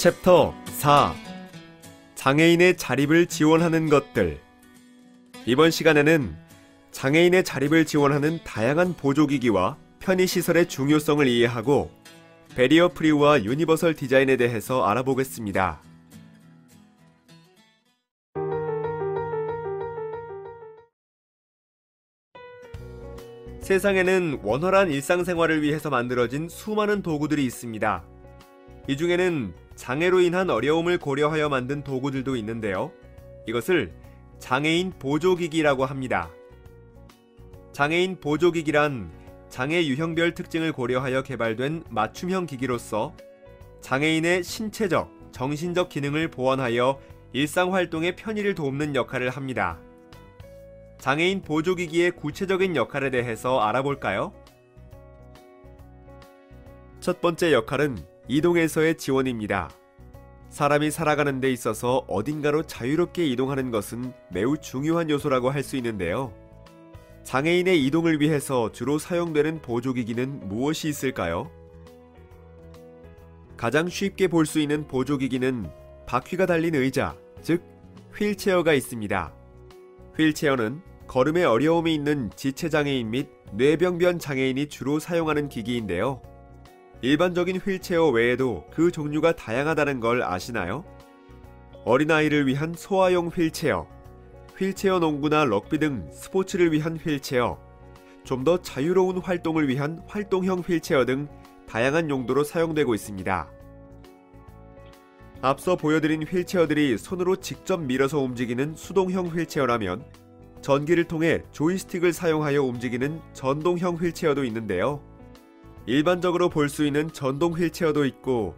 챕터 4. 장애인의 자립을 지원하는 것들. 이번 시간에는 장애인의 자립을 지원하는 다양한 보조기기와 편의시설의 중요성을 이해하고 베리어 프리와 유니버설 디자인에 대해서 알아보겠습니다. 세상에는 원활한 일상생활을 위해서 만들어진 수많은 도구들이 있습니다. 이 중에는 장애로 인한 어려움을 고려하여 만든 도구들도 있는데요. 이것을 장애인 보조기기라고 합니다. 장애인 보조기기란 장애 유형별 특징을 고려하여 개발된 맞춤형 기기로서 장애인의 신체적, 정신적 기능을 보완하여 일상활동의 편의를 돕는 역할을 합니다. 장애인 보조기기의 구체적인 역할에 대해서 알아볼까요? 첫 번째 역할은 이동에서의 지원입니다. 사람이 살아가는 데 있어서 어딘가로 자유롭게 이동하는 것은 매우 중요한 요소라고 할 수 있는데요. 장애인의 이동을 위해서 주로 사용되는 보조기기는 무엇이 있을까요? 가장 쉽게 볼 수 있는 보조기기는 바퀴가 달린 의자, 즉 휠체어가 있습니다. 휠체어는 걸음에 어려움이 있는 지체장애인 및 뇌병변 장애인이 주로 사용하는 기기인데요. 일반적인 휠체어 외에도 그 종류가 다양하다는 걸 아시나요? 어린아이를 위한 소아용 휠체어, 휠체어 농구나 럭비 등 스포츠를 위한 휠체어, 좀 더 자유로운 활동을 위한 활동형 휠체어 등 다양한 용도로 사용되고 있습니다. 앞서 보여드린 휠체어들이 손으로 직접 밀어서 움직이는 수동형 휠체어라면 전기를 통해 조이스틱을 사용하여 움직이는 전동형 휠체어도 있는데요. 일반적으로 볼 수 있는 전동 휠체어도 있고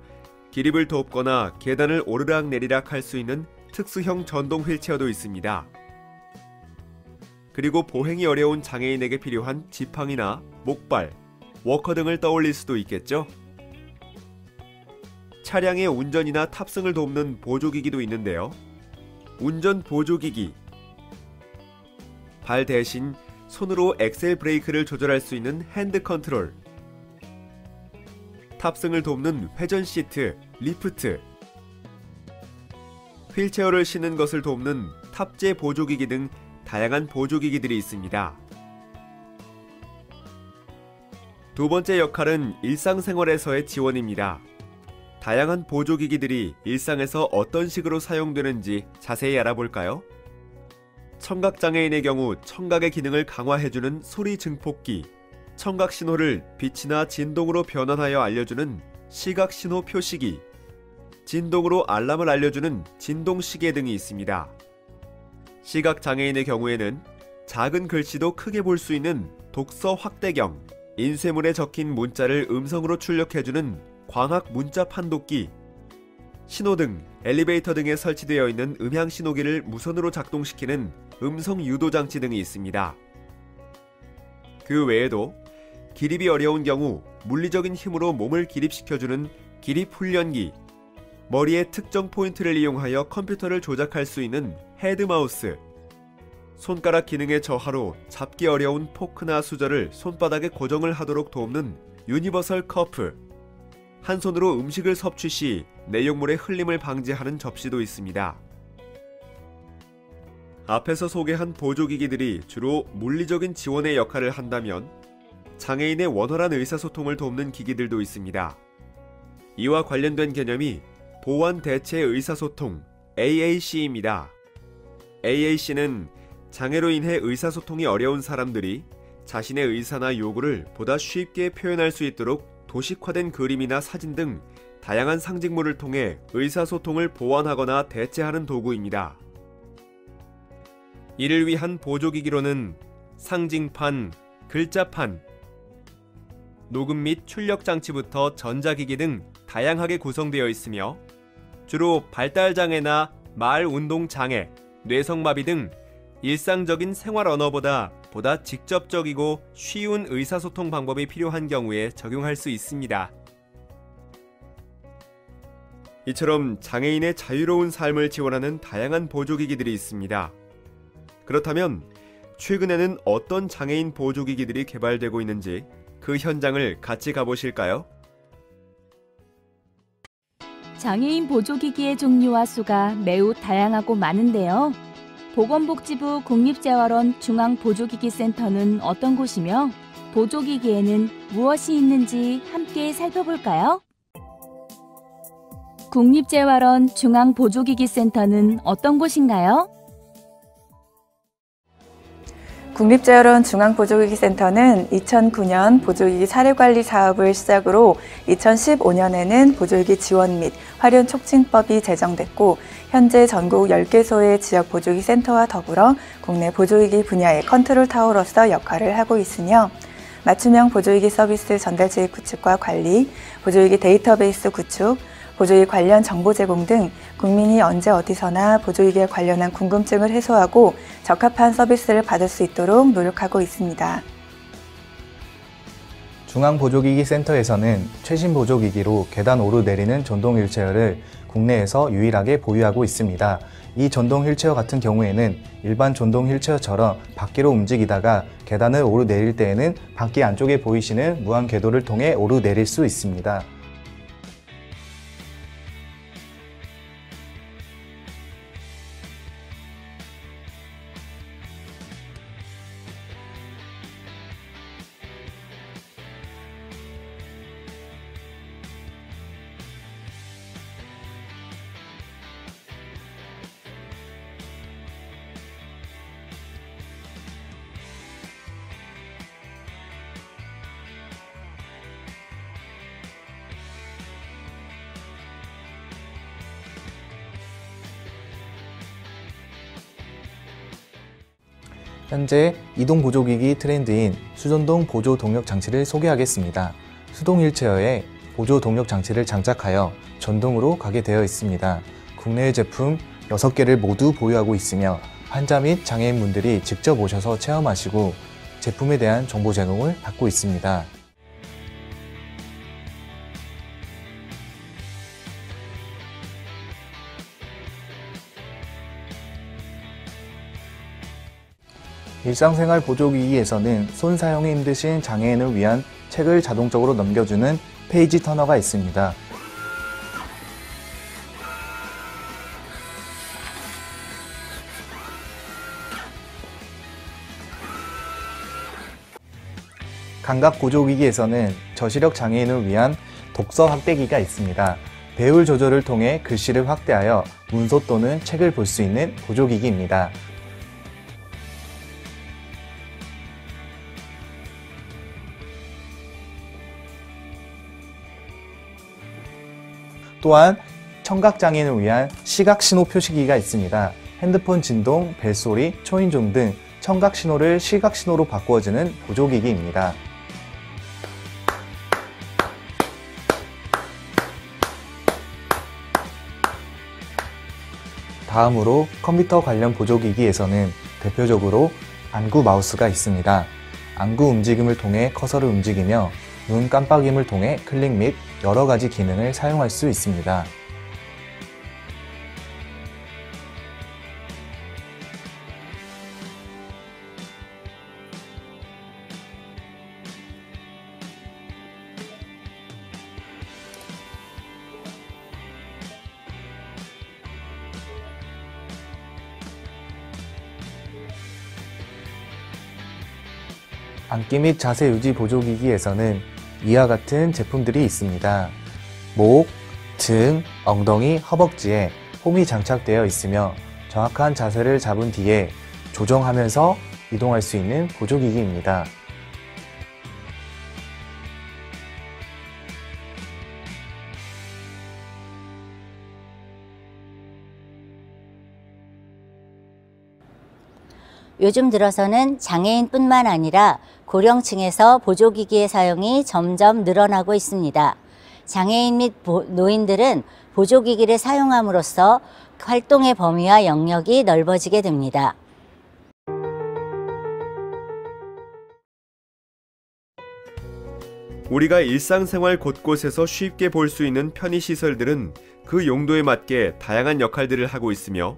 기립을 돕거나 계단을 오르락내리락 할 수 있는 특수형 전동 휠체어도 있습니다. 그리고 보행이 어려운 장애인에게 필요한 지팡이나 목발, 워커 등을 떠올릴 수도 있겠죠? 차량의 운전이나 탑승을 돕는 보조기기도 있는데요. 운전 보조기기, 발 대신 손으로 엑셀 브레이크를 조절할 수 있는 핸드 컨트롤, 탑승을 돕는 회전 시트, 리프트, 휠체어를 싣는 것을 돕는 탑재 보조기기 등 다양한 보조기기들이 있습니다. 두 번째 역할은 일상생활에서의 지원입니다. 다양한 보조기기들이 일상에서 어떤 식으로 사용되는지 자세히 알아볼까요? 청각장애인의 경우 청각의 기능을 강화해주는 소리 증폭기, 청각 신호를 빛이나 진동으로 변환하여 알려주는 시각 신호 표시기, 진동으로 알람을 알려주는 진동 시계 등이 있습니다. 시각 장애인의 경우에는 작은 글씨도 크게 볼 수 있는 독서 확대경, 인쇄물에 적힌 문자를 음성으로 출력해주는 광학 문자 판독기, 신호등, 엘리베이터 등에 설치되어 있는 음향 신호기를 무선으로 작동시키는 음성 유도 장치 등이 있습니다. 그 외에도 기립이 어려운 경우 물리적인 힘으로 몸을 기립시켜주는 기립훈련기, 머리의 특정 포인트를 이용하여 컴퓨터를 조작할 수 있는 헤드마우스, 손가락 기능의 저하로 잡기 어려운 포크나 수저를 손바닥에 고정을 하도록 돕는 유니버설 커프, 한 손으로 음식을 섭취 시 내용물의 흘림을 방지하는 접시도 있습니다. 앞에서 소개한 보조기기들이 주로 물리적인 지원의 역할을 한다면 장애인의 원활한 의사소통을 돕는 기기들도 있습니다. 이와 관련된 개념이 보완 대체 의사소통 AAC입니다. AAC는 장애로 인해 의사소통이 어려운 사람들이 자신의 의사나 요구를 보다 쉽게 표현할 수 있도록 도식화된 그림이나 사진 등 다양한 상징물을 통해 의사소통을 보완하거나 대체하는 도구입니다. 이를 위한 보조기기로는 상징판, 글자판, 녹음 및 출력 장치부터 전자기기 등 다양하게 구성되어 있으며 주로 발달장애나 말 운동 장애, 뇌성마비 등 일상적인 생활 언어보다 보다 직접적이고 쉬운 의사소통 방법이 필요한 경우에 적용할 수 있습니다. 이처럼 장애인의 자유로운 삶을 지원하는 다양한 보조기기들이 있습니다. 그렇다면 최근에는 어떤 장애인 보조기기들이 개발되고 있는지 그 현장을 같이 가보실까요? 장애인 보조기기의 종류와 수가 매우 다양하고 많은데요. 보건복지부 국립재활원 중앙보조기기센터는 어떤 곳이며 보조기기에는 무엇이 있는지 함께 살펴볼까요? 국립재활원 중앙보조기기센터는 어떤 곳인가요? 국립재활원 중앙보조기기센터는 2009년 보조기기 사례관리 사업을 시작으로 2015년에는 보조기기 지원 및 활용 촉진법이 제정됐고 현재 전국 10개소의 지역 보조기기 센터와 더불어 국내 보조기기 분야의 컨트롤 타워로서 역할을 하고 있으며 맞춤형 보조기기 서비스 전달체계 구축과 관리, 보조기기 데이터베이스 구축, 보조기기 관련 정보 제공 등 국민이 언제 어디서나 보조기기에 관련한 궁금증을 해소하고 적합한 서비스를 받을 수 있도록 노력하고 있습니다. 중앙보조기기센터에서는 최신 보조기기로 계단 오르내리는 전동 휠체어를 국내에서 유일하게 보유하고 있습니다. 이 전동 휠체어 같은 경우에는 일반 전동 휠체어처럼 바퀴로 움직이다가 계단을 오르내릴 때에는 바퀴 안쪽에 보이시는 무한 궤도를 통해 오르내릴 수 있습니다. 현재 이동 보조기기 트렌드인 수전동 보조 동력 장치를 소개하겠습니다. 수동 휠체어에 보조 동력 장치를 장착하여 전동으로 가게 되어 있습니다. 국내의 제품 6개를 모두 보유하고 있으며 환자 및 장애인분들이 직접 오셔서 체험하시고 제품에 대한 정보 제공을 받고 있습니다. 일상생활 보조기기에서는 손 사용이 힘드신 장애인을 위한 책을 자동적으로 넘겨주는 페이지 터너가 있습니다. 감각 보조기기에서는 저시력 장애인을 위한 독서 확대기가 있습니다. 배율 조절을 통해 글씨를 확대하여 문서 또는 책을 볼 수 있는 보조기기입니다. 또한 청각장애인을 위한 시각신호 표시기가 있습니다. 핸드폰 진동, 벨소리, 초인종 등 청각신호를 시각신호로 바꾸어주는 보조기기입니다. 다음으로 컴퓨터 관련 보조기기에서는 대표적으로 안구 마우스가 있습니다. 안구 움직임을 통해 커서를 움직이며 눈 깜빡임을 통해 클릭 및 여러 가지 기능을 사용할 수 있습니다. 앉기 및 자세 유지 보조기기에서는 이와 같은 제품들이 있습니다. 목, 등, 엉덩이, 허벅지에 홈이 장착되어 있으며 정확한 자세를 잡은 뒤에 조정하면서 이동할 수 있는 보조기기입니다. 요즘 들어서는 장애인뿐만 아니라 고령층에서 보조기기의 사용이 점점 늘어나고 있습니다. 장애인 및 노인들은 보조기기를 사용함으로써 활동의 범위와 영역이 넓어지게 됩니다. 우리가 일상생활 곳곳에서 쉽게 볼 수 있는 편의시설들은 그 용도에 맞게 다양한 역할들을 하고 있으며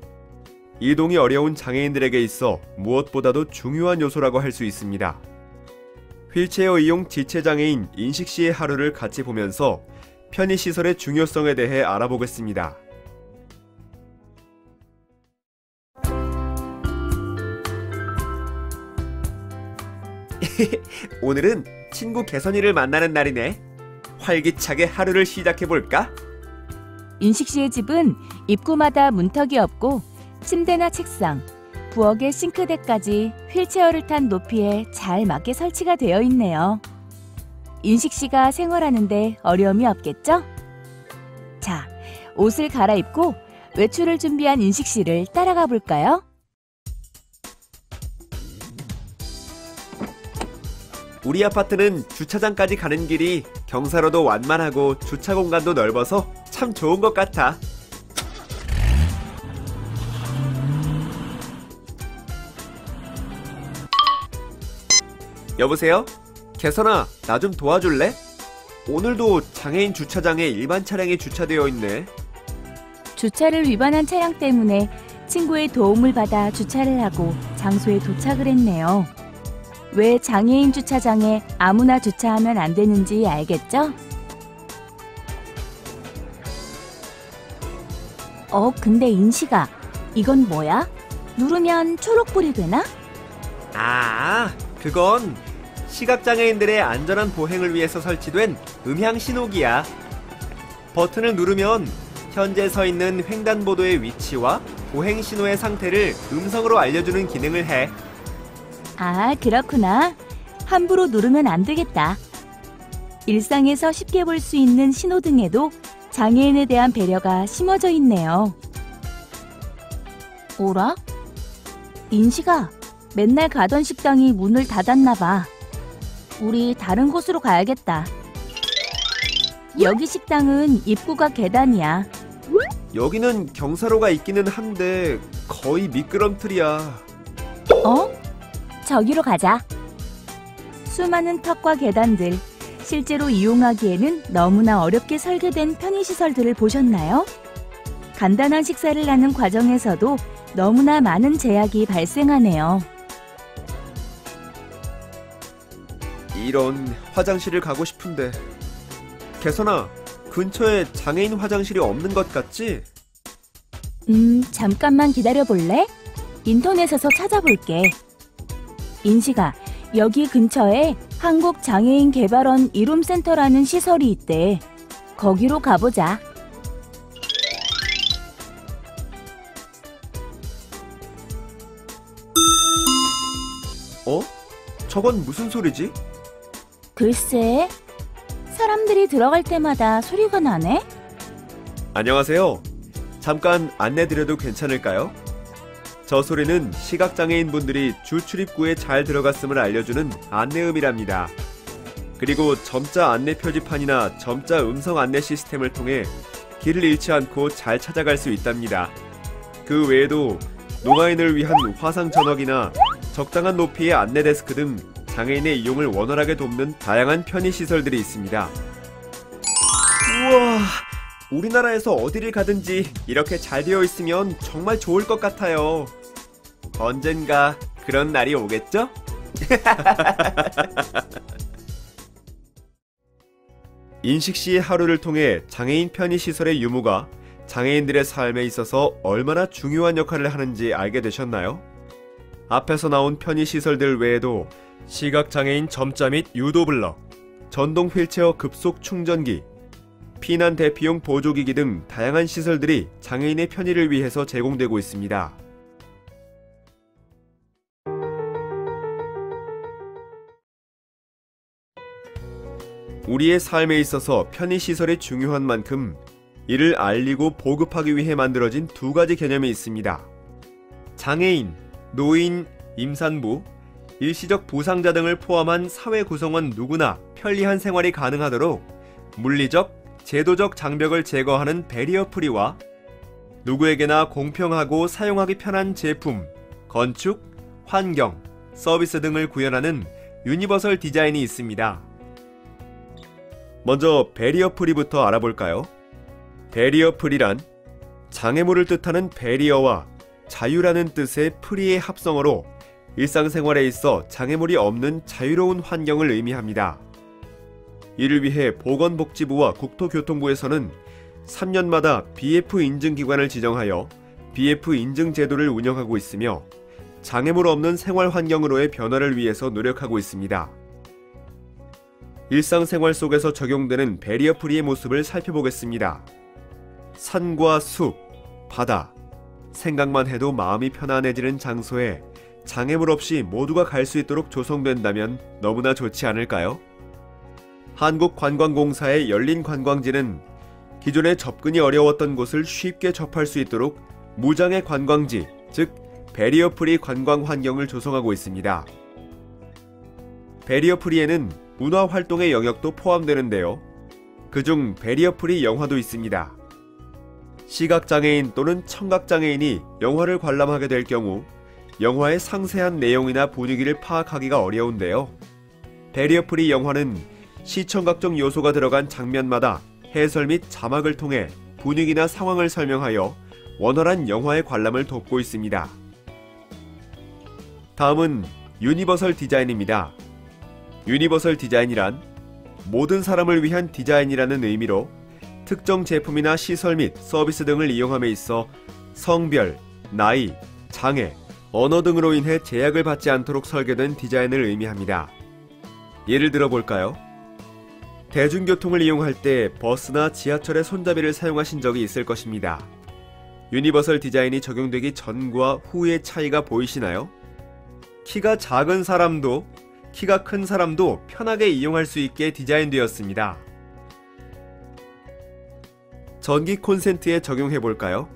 이동이 어려운 장애인들에게 있어 무엇보다도 중요한 요소라고 할 수 있습니다. 휠체어 이용 지체장애인 인식 씨의 하루를 같이 보면서 편의시설의 중요성에 대해 알아보겠습니다. 오늘은 친구 개선이를 만나는 날이네. 활기차게 하루를 시작해볼까? 인식 씨의 집은 입구마다 문턱이 없고 침대나 책상, 부엌의 싱크대까지 휠체어를 탄 높이에 잘 맞게 설치가 되어 있네요. 인식 씨가 생활하는데 어려움이 없겠죠? 자, 옷을 갈아입고 외출을 준비한 인식 씨를 따라가 볼까요? 우리 아파트는 주차장까지 가는 길이 경사로도 완만하고 주차 공간도 넓어서 참 좋은 것 같아. 여보세요? 개선아, 나 좀 도와줄래? 오늘도 장애인 주차장에 일반 차량이 주차되어 있네. 주차를 위반한 차량 때문에 친구의 도움을 받아 주차를 하고 장소에 도착을 했네요. 왜 장애인 주차장에 아무나 주차하면 안 되는지 알겠죠? 근데 인식아, 이건 뭐야? 누르면 초록불이 되나? 아, 그건 시각장애인들의 안전한 보행을 위해서 설치된 음향 신호기야. 버튼을 누르면 현재 서 있는 횡단보도의 위치와 보행 신호의 상태를 음성으로 알려주는 기능을 해. 아, 그렇구나. 함부로 누르면 안 되겠다. 일상에서 쉽게 볼 수 있는 신호등에도 장애인에 대한 배려가 심어져 있네요. 오라? 인식아, 맨날 가던 식당이 문을 닫았나 봐. 우리 다른 곳으로 가야겠다. 여기 식당은 입구가 계단이야. 여기는 경사로가 있기는 한데 거의 미끄럼틀이야. 저기로 가자. 수많은 턱과 계단들, 실제로 이용하기에는 너무나 어렵게 설계된 편의시설들을 보셨나요? 간단한 식사를 하는 과정에서도 너무나 많은 제약이 발생하네요. 이런, 화장실을 가고 싶은데. 개선아, 근처에 장애인 화장실이 없는 것 같지? 잠깐만 기다려볼래? 인터넷에서 찾아볼게. 인식아, 여기 근처에 한국장애인개발원 이룸센터라는 시설이 있대. 거기로 가보자. 저건 무슨 소리지? 글쎄, 사람들이 들어갈 때마다 소리가 나네? 안녕하세요. 잠깐 안내드려도 괜찮을까요? 저 소리는 시각장애인 분들이 주 출입구에 잘 들어갔음을 알려주는 안내음이랍니다. 그리고 점자 안내 표지판이나 점자 음성 안내 시스템을 통해 길을 잃지 않고 잘 찾아갈 수 있답니다. 그 외에도 노가인을 위한 화상 전화기나 적당한 높이의 안내 데스크 등 장애인의 이용을 원활하게 돕는 다양한 편의시설들이 있습니다. 우와, 우리나라에서 어디를 가든지 이렇게 잘 되어 있으면 정말 좋을 것 같아요. 언젠가 그런 날이 오겠죠? 인식 씨의 하루를 통해 장애인 편의시설의 유무가 장애인들의 삶에 있어서 얼마나 중요한 역할을 하는지 알게 되셨나요? 앞에서 나온 편의시설들 외에도 시각장애인 점자 및 유도블럭, 전동 휠체어 급속 충전기, 피난 대피용 보조기기 등 다양한 시설들이 장애인의 편의를 위해서 제공되고 있습니다. 우리의 삶에 있어서 편의시설이 중요한 만큼 이를 알리고 보급하기 위해 만들어진 두 가지 개념이 있습니다. 장애인, 노인, 임산부, 일시적 부상자 등을 포함한 사회 구성원 누구나 편리한 생활이 가능하도록 물리적, 제도적 장벽을 제거하는 베리어 프리와 누구에게나 공평하고 사용하기 편한 제품, 건축, 환경, 서비스 등을 구현하는 유니버설 디자인이 있습니다. 먼저 베리어 프리부터 알아볼까요? 베리어 프리란 장애물을 뜻하는 베리어와 자유라는 뜻의 프리의 합성어로 일상생활에 있어 장애물이 없는 자유로운 환경을 의미합니다. 이를 위해 보건복지부와 국토교통부에서는 3년마다 BF 인증기관을 지정하여 BF 인증 제도를 운영하고 있으며 장애물 없는 생활 환경으로의 변화를 위해서 노력하고 있습니다. 일상생활 속에서 적용되는 배리어 프리의 모습을 살펴보겠습니다. 산과 숲, 바다, 생각만 해도 마음이 편안해지는 장소에 장애물 없이 모두가 갈 수 있도록 조성된다면 너무나 좋지 않을까요? 한국관광공사의 열린 관광지는 기존에 접근이 어려웠던 곳을 쉽게 접할 수 있도록 무장애 관광지, 즉 배리어 프리 관광 환경을 조성하고 있습니다. 배리어 프리에는 문화 활동의 영역도 포함되는데요. 그중 배리어 프리 영화도 있습니다. 시각장애인 또는 청각장애인이 영화를 관람하게 될 경우 영화의 상세한 내용이나 분위기를 파악하기가 어려운데요. 배리어 프리 영화는 시청각적 요소가 들어간 장면마다 해설 및 자막을 통해 분위기나 상황을 설명하여 원활한 영화의 관람을 돕고 있습니다. 다음은 유니버설 디자인입니다. 유니버설 디자인이란 모든 사람을 위한 디자인이라는 의미로 특정 제품이나 시설 및 서비스 등을 이용함에 있어 성별, 나이, 장애, 언어 등으로 인해 제약을 받지 않도록 설계된 디자인을 의미합니다. 예를 들어 볼까요? 대중교통을 이용할 때 버스나 지하철의 손잡이를 사용하신 적이 있을 것입니다. 유니버설 디자인이 적용되기 전과 후의 차이가 보이시나요? 키가 작은 사람도 키가 큰 사람도 편하게 이용할 수 있게 디자인되었습니다. 전기 콘센트에 적용해 볼까요?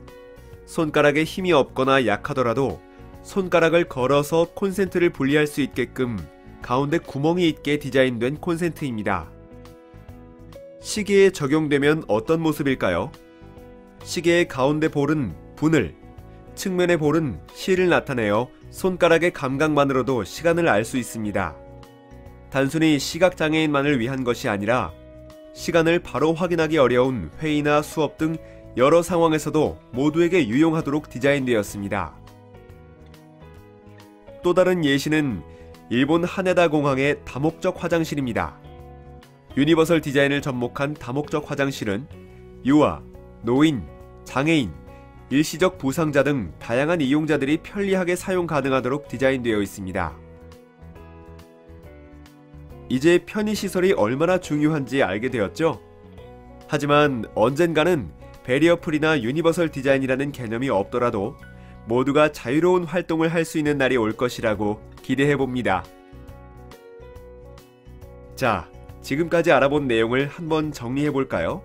손가락에 힘이 없거나 약하더라도 손가락을 걸어서 콘센트를 분리할 수 있게끔 가운데 구멍이 있게 디자인된 콘센트입니다. 시계에 적용되면 어떤 모습일까요? 시계의 가운데 볼은 분을, 측면의 볼은 실을 나타내어 손가락의 감각만으로도 시간을 알 수 있습니다. 단순히 시각장애인만을 위한 것이 아니라 시간을 바로 확인하기 어려운 회의나 수업 등 여러 상황에서도 모두에게 유용하도록 디자인되었습니다. 또 다른 예시는 일본 하네다 공항의 다목적 화장실입니다. 유니버설 디자인을 접목한 다목적 화장실은 유아, 노인, 장애인, 일시적 부상자 등 다양한 이용자들이 편리하게 사용 가능하도록 디자인되어 있습니다. 이제 편의시설이 얼마나 중요한지 알게 되었죠? 하지만 언젠가는 배리어 프리나 유니버설 디자인이라는 개념이 없더라도 모두가 자유로운 활동을 할 수 있는 날이 올 것이라고 기대해봅니다. 자, 지금까지 알아본 내용을 한번 정리해볼까요?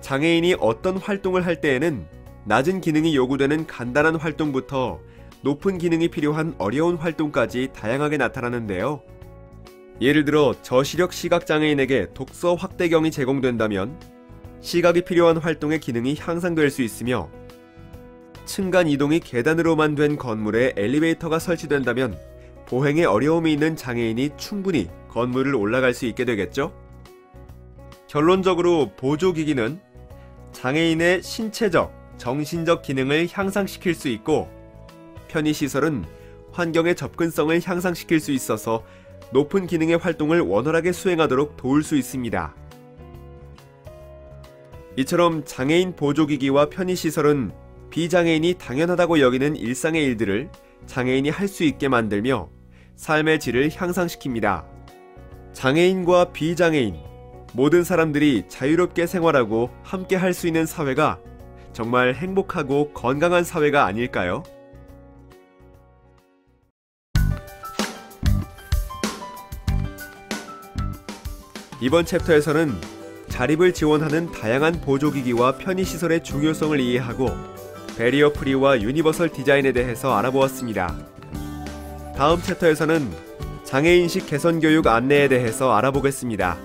장애인이 어떤 활동을 할 때에는 낮은 기능이 요구되는 간단한 활동부터 높은 기능이 필요한 어려운 활동까지 다양하게 나타나는데요. 예를 들어 저시력 시각장애인에게 독서 확대경이 제공된다면 시각이 필요한 활동의 기능이 향상될 수 있으며, 층간 이동이 계단으로만 된 건물에 엘리베이터가 설치된다면 보행에 어려움이 있는 장애인이 충분히 건물을 올라갈 수 있게 되겠죠? 결론적으로 보조기기는 장애인의 신체적, 정신적 기능을 향상시킬 수 있고, 편의시설은 환경의 접근성을 향상시킬 수 있어서 높은 기능의 활동을 원활하게 수행하도록 도울 수 있습니다. 이처럼 장애인 보조기기와 편의시설은 비장애인이 당연하다고 여기는 일상의 일들을 장애인이 할 수 있게 만들며 삶의 질을 향상시킵니다. 장애인과 비장애인, 모든 사람들이 자유롭게 생활하고 함께 할 수 있는 사회가 정말 행복하고 건강한 사회가 아닐까요? 이번 챕터에서는 자립을 지원하는 다양한 보조기기와 편의시설의 중요성을 이해하고 배리어 프리와 유니버설 디자인에 대해서 알아보았습니다. 다음 챕터에서는 장애인식 개선 교육 안내에 대해서 알아보겠습니다.